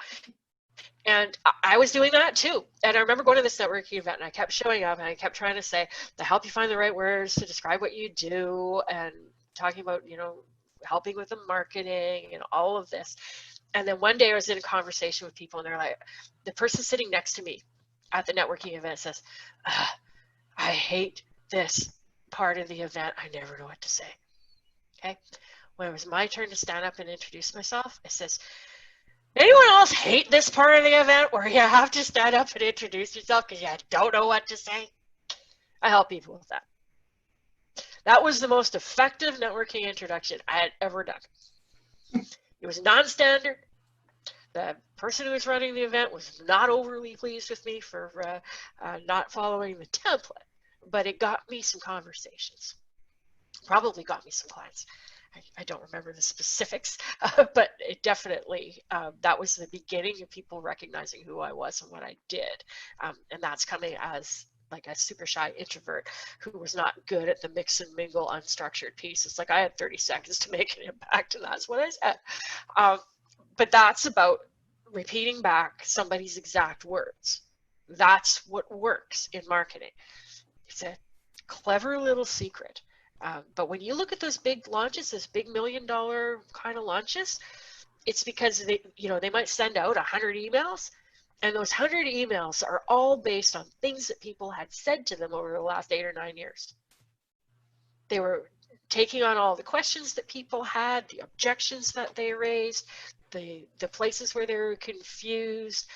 And I was doing that too. And I remember going to this networking event, and I kept showing up, and I kept trying to say, to help you find the right words to describe what you do, and talking about, helping with the marketing and all of this. And then one day I was in a conversation with people, and they're like, the person sitting next to me at the networking event says, I hate this part of the event. I never know what to say. Okay. When it was my turn to stand up and introduce myself, I says, anyone else hate this part of the event where you have to stand up and introduce yourself because you don't know what to say? I help people with that. That was the most effective networking introduction I had ever done. It was non-standard. The person who was running the event was not overly pleased with me for not following the template, but it got me some conversations. Probably got me some clients. I don't remember the specifics, but it definitely, that was the beginning of people recognizing who I was and what I did. And that's coming as like a super shy introvert who was not good at the mix and mingle unstructured piece. It's like I had 30 seconds to make an impact, and that's what I said. But that's about repeating back somebody's exact words. That's what works in marketing. It's a clever little secret. But when you look at those big launches, those big $1 million kind of launches, it's because they might send out 100 emails, and those 100 emails are all based on things that people had said to them over the last 8 or 9 years. They were taking on all the questions that people had, the objections that they raised, the places where they're confused,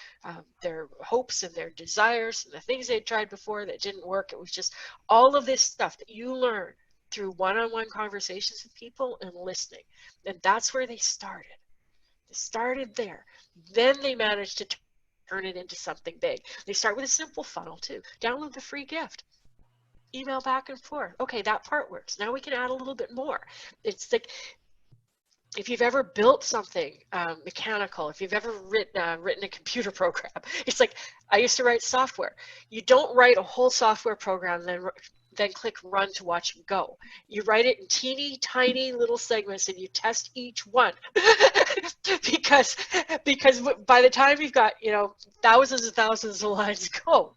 their hopes and their desires and the things they tried before that didn't work. It was just all of this stuff that you learn through one-on-one conversations with people and listening. And that's where they started. They started there. Then they managed to turn it into something big. They start with a simple funnel too. Download the free gift. Email back and forth. Okay, that part works. Now we can add a little bit more. It's like, if you've ever built something mechanical, if you've ever written a computer program, it's like, I used to write software. You don't write a whole software program then click run to watch it go. You write it in teeny tiny little segments and you test each one because by the time you've got, you know, thousands and thousands of lines code,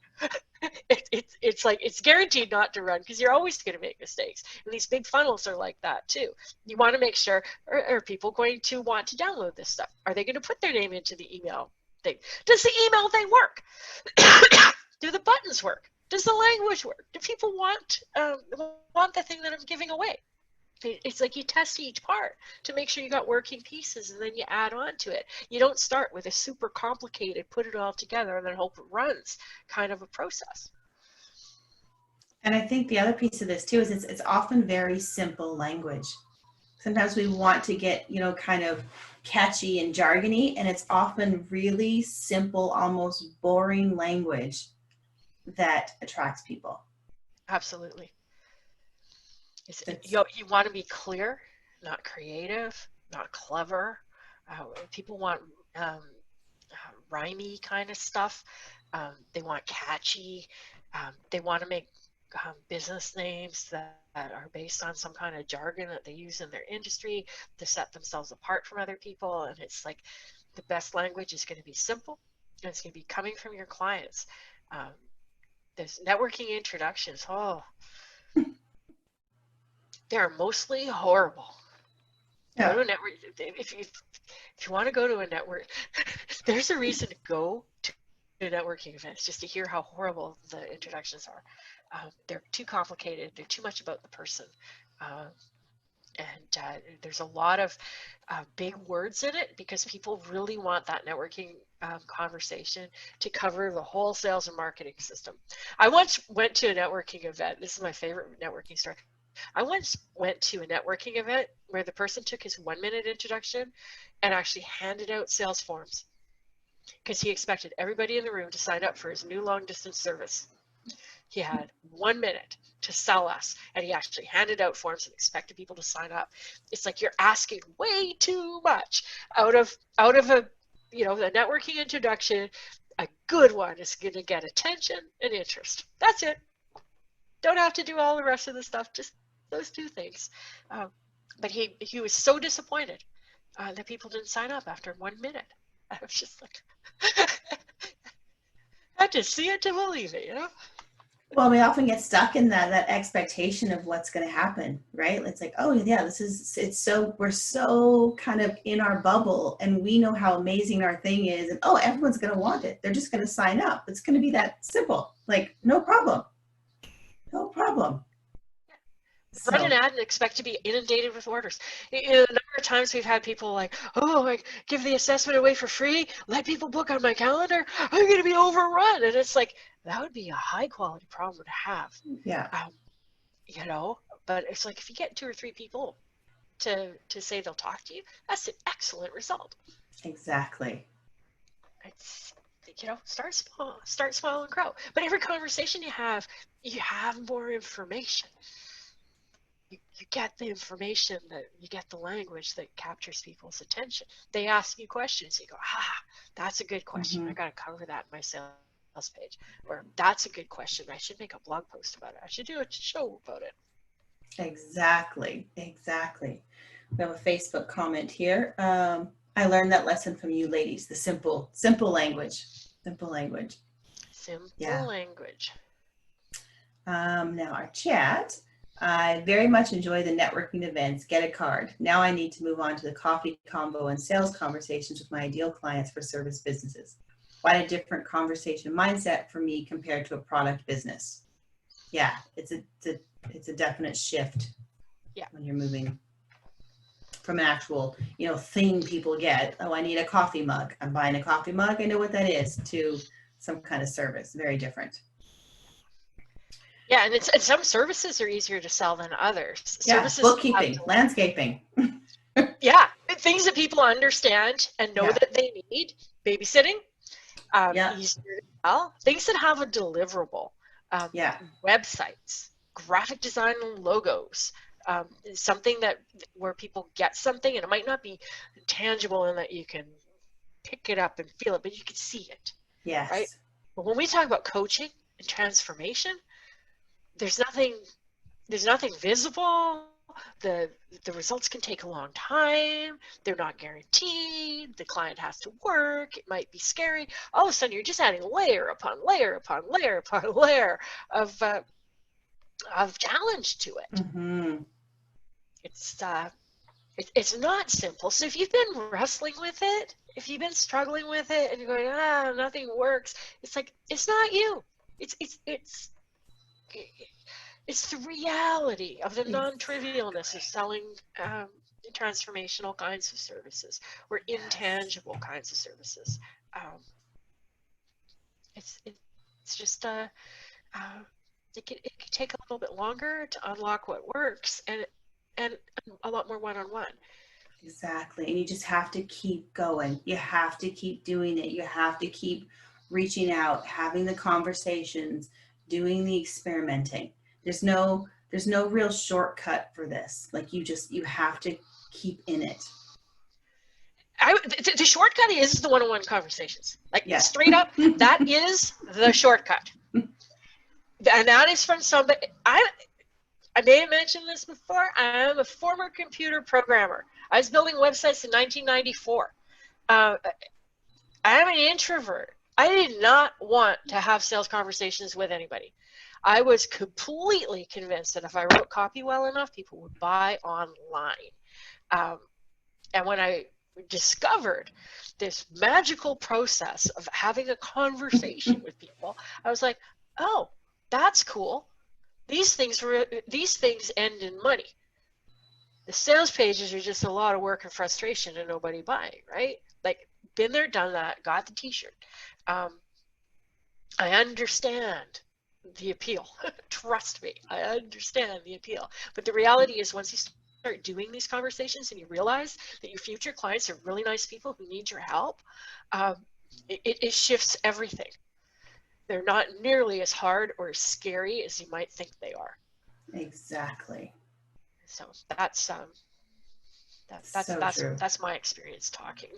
it's like, it's guaranteed not to run because you're always going to make mistakes. And these big funnels are like that too. You want to make sure, are people going to want to download this stuff? Are they going to put their name into the email thing? Does the email thing work? Do the buttons work? Does the language work? Do people want the thing that I'm giving away? It's like you test each part to make sure you got working pieces, and then you add on to it. You don't start with a super complicated, put it all together and then hope it runs kind of a process. And I think the other piece of this too is it's often very simple language. Sometimes we want to get, you know, kind of catchy and jargony, and it's often really simple, almost boring language that attracts people. Absolutely. You want to be clear, not creative, not clever. People want rhymey kind of stuff. They want catchy. They want to make business names that are based on some kind of jargon that they use in their industry to set themselves apart from other people. And it's like, the best language is going to be simple, and it's going to be coming from your clients. There's networking introductions. Oh, they're mostly horrible. Yeah. Go to a network. If you want to go to a network, there's a reason to go to networking events, just to hear how horrible the introductions are. They're too complicated. They're too much about the person. And there's a lot of big words in it because people really want that networking conversation to cover the whole sales and marketing system. I once went to a networking event. This is my favorite networking story. I once went to a networking event where the person took his 1-minute introduction and actually handed out sales forms because he expected everybody in the room to sign up for his new long distance service. He had 1 minute to sell us, and he actually handed out forms and expected people to sign up. It's like you're asking way too much out of a, you know, the networking introduction. A good one is going to get attention and interest. That's it. Don't have to do all the rest of the stuff, just those two things. But he was so disappointed that people didn't sign up after 1 minute. I was just like, I had to see it to believe it, you know? Well, we often get stuck in that expectation of what's going to happen, right? It's like, oh yeah, we're so kind of in our bubble, and we know how amazing our thing is, and oh, everyone's going to want it. They're just going to sign up. It's going to be that simple. Like, no problem. No problem. Run an ad and expect to be inundated with orders. You know, the number of times we've had people like, oh, I give the assessment away for free, let people book on my calendar, I'm going to be overrun. And it's like, that would be a high quality problem to have. Yeah. You know, but it's like, if you get 2 or 3 people to say they'll talk to you, that's an excellent result. Exactly. It's, you know, start small and grow. But every conversation you have more information. You get the information, that you get the language that captures people's attention. They ask you questions, you go, that's a good question. I got to cover that in my sales page. Or that's a good question. I should make a blog post about it. I should do a show about it. Exactly. We have a Facebook comment here. I learned that lesson from you ladies, the simple language. Simple language. Now our chat. I very much enjoy the networking events. Get a card. Now I need to move on to the coffee combo and sales conversations with my ideal clients for service businesses. Quite a different conversation mindset for me compared to a product business. Yeah, it's a definite shift. Yeah. When you're moving. from an actual, thing people get. Oh, I need a coffee mug. I'm buying a coffee mug. I know what that is, to some kind of service. Very different. Yeah, and some services are easier to sell than others. Yeah, Services bookkeeping, landscaping. yeah, things that people understand and know that they need. Babysitting, easier to sell. Things that have a deliverable. Websites, graphic design and logos. Something where people get something, and it might not be tangible in that you can pick it up and feel it, but you can see it. Yes. Right? But when we talk about coaching and transformation, there's nothing visible. The results can take a long time. They're not guaranteed. The client has to work. It might be scary. All of a sudden, you're just adding layer upon layer upon layer upon layer of challenge to it. Mm-hmm. It's not simple. So if you've been wrestling with it, if you've been struggling with it, and you're going, nothing works, it's like, it's not you. It's the reality of the non-trivialness of selling transformational kinds of services or intangible kinds of services. It's just it can take a little bit longer to unlock what works, and a lot more one-on-one. Exactly. And you just have to keep going. You have to keep doing it. You have to keep reaching out, having the conversations, doing the experimenting. There's no real shortcut for this. Like, you have to keep in it. The shortcut is the one-on-one conversations. Like, straight up, that is the shortcut. And that is from somebody. I may have mentioned this before. I am a former computer programmer. I was building websites in 1994. I am an introvert. I did not want to have sales conversations with anybody. I was completely convinced that if I wrote copy well enough, people would buy online. And when I discovered this magical process of having a conversation with people, I was like, oh, that's cool. These things end in money. The sales pages are just a lot of work and frustration and nobody buying, right? Like, been there, done that, got the t-shirt. I understand the appeal. Trust me, I understand the appeal. But the reality is, once you start doing these conversations and you realize that your future clients are really nice people who need your help, it shifts everything. They're not nearly as hard or as scary as you might think they are. Exactly. So that's my experience talking.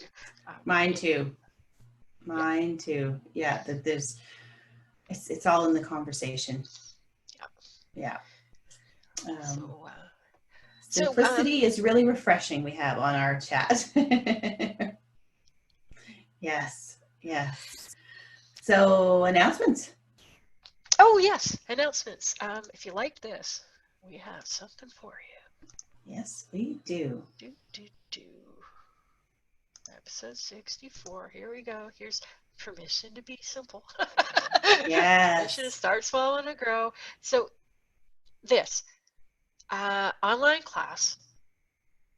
Mine too. Yeah, that it's all in the conversation. Yeah. Simplicity is really refreshing, we have on our chat. Yes. So, announcements. Oh, yes, announcements. If you like this, we have something for you. Yes, we do. Episode 64. Here we go. Here's permission to be simple. Yes. Permission to start small and to grow. So this online class,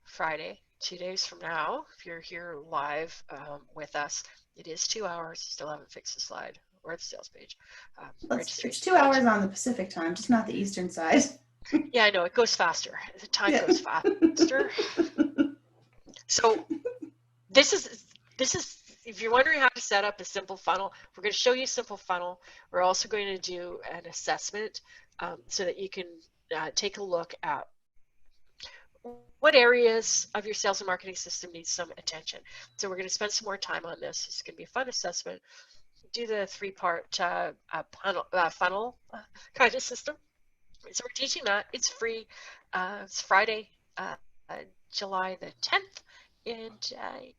Friday, 2 days from now, if you're here live with us, it is 2 hours. Still haven't fixed the slide or the sales page. It's 2 hours on the Pacific time, just not the Eastern side. Yeah, I know, it goes faster. The time goes faster. So this is if you're wondering how to set up a simple funnel, we're going to show you a simple funnel. We're also going to do an assessment so that you can take a look at what areas of your sales and marketing system need some attention. So we're going to spend some more time on this. It's going to be a fun assessment. Do the 3-part funnel kind of system. So we're teaching that. It's free. It's Friday, July the 10th. And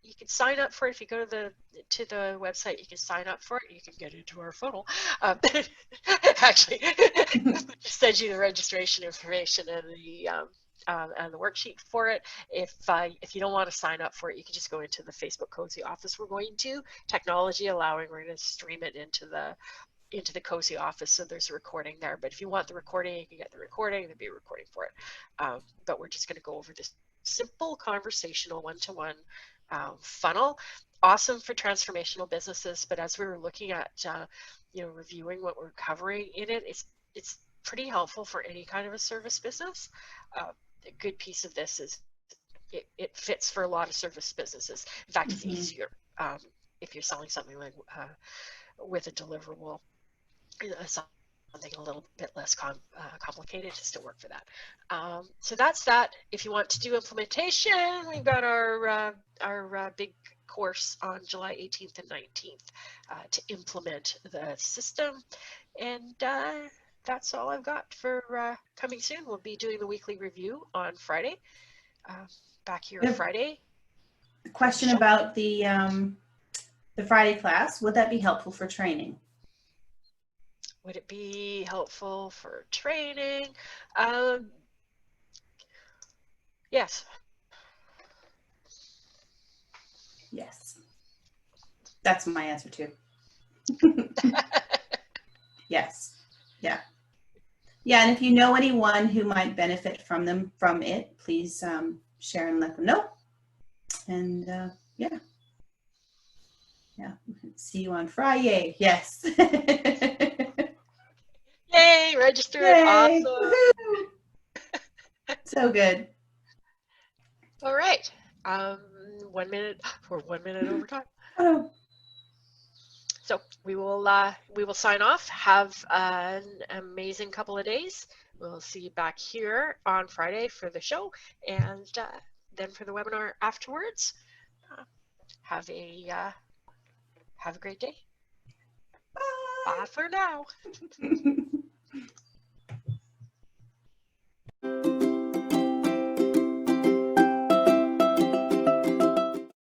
you can sign up for it. If you go to the website, you can sign up for it. You can get into our funnel. Actually, send you the registration information and the worksheet for it. If you don't want to sign up for it, you can just go into the Facebook Cozy Office. We're going to, technology allowing, we're going to stream it into the Cozy Office, so there's a recording there. But if you want the recording, you can get the recording. There'll be a recording for it. But we're just going to go over this simple conversational one-to-one funnel. Awesome for transformational businesses, but as we were looking at reviewing what we're covering in it, it's pretty helpful for any kind of a service business. A good piece of this is it fits for a lot of service businesses. In fact, it's easier if you're selling something like with a deliverable, something a little bit less complicated to still work for that. So that's that. If you want to do implementation, we've got our big course on July 18th and 19th to implement the system. And that's all I've got for coming soon. We'll be doing the weekly review on Friday. Back here Friday. Question about the Friday class. Would that be helpful for training? Would it be helpful for training? Yes. Yes. That's my answer too. Yes. Yeah. Yeah, and if you know anyone who might benefit from it, please share and let them know. And yeah. See you on Friday. Yes. Yay! Register it. Awesome. So good. All right. 1 minute. We're 1 minute over time. Oh. So we will sign off. Have an amazing couple of days. We'll see you back here on Friday for the show, and then for the webinar afterwards. Have a great day. Bye. Bye for now.